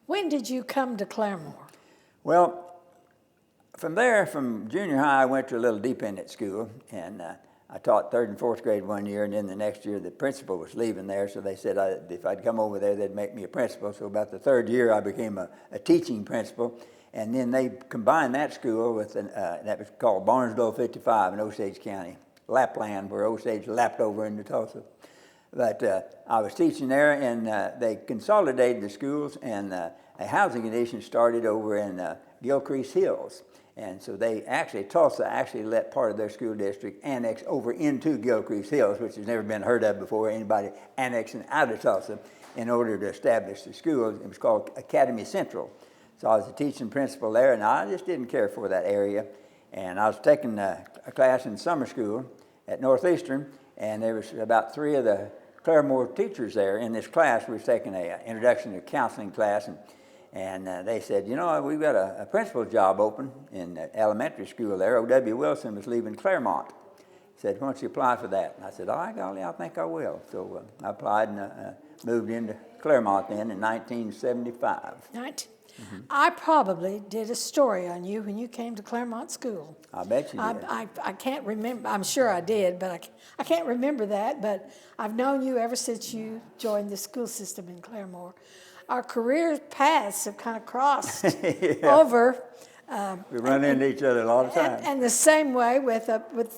When did you come to Claremore? Well, from there, from junior high, I went to a little dependent school, and I taught third and fourth grade one year, and then the next year the principal was leaving there, so they said if I'd come over there, they'd make me a principal. So about the third year, I became a teaching principal, and then they combined that school with, that was called Barnesville 55 in Osage County, Lapland, where Osage lapped over into Tulsa. But I was teaching there, and they consolidated the schools, and a housing addition started over in Gilcrease Hills. And so Tulsa actually let part of their school district annex over into Gilcrease Hills, which has never been heard of before, anybody annexing out of Tulsa in order to establish the school. It was called Academy Central. So I was a teaching principal there, and I just didn't care for that area. And I was taking a class in summer school at Northeastern, and there was about 3 of the Claremore teachers there in this class. We was taking an introduction to counseling class, and they said, you know, we've got a principal job open in elementary school there. O.W. Wilson was leaving Claremont. He said, why don't you apply for that? And I said, oh, golly, I think I will. So I applied and moved into Claremont then in 1975. I probably did a story on you when you came to Claremont School. I bet you did. I can't remember. I'm sure I did, but I can't remember that. But I've known you ever since you joined the school system in Claremore. Our career paths have kind of crossed over. We run into each other a lot of times. And the same way with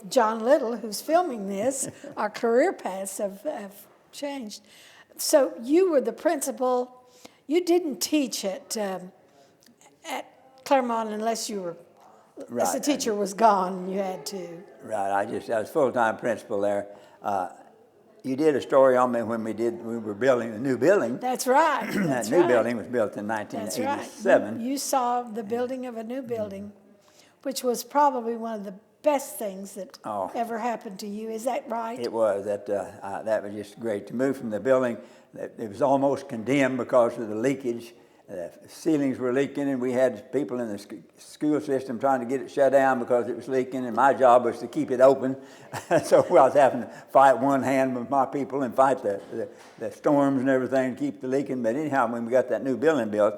John Little, who's filming this, our career paths have changed. So you were the principal. You didn't teach at Claremont unless you were, unless the teacher was gone, you had to. Right, I was full-time principal there. You did a story on me when we were building a new building. That's right. That new building was built in 1987. That's right. You saw the building of a new building, which was probably one of the best things that ever happened to you. Is that right? It was. That was just great. To move from the building, it was almost condemned because of the leakage. The ceilings were leaking, and we had people in the school system trying to get it shut down because it was leaking, and my job was to keep it open. So I was having to fight one hand with my people and fight the storms and everything to keep the leaking. But anyhow, when we got that new building built,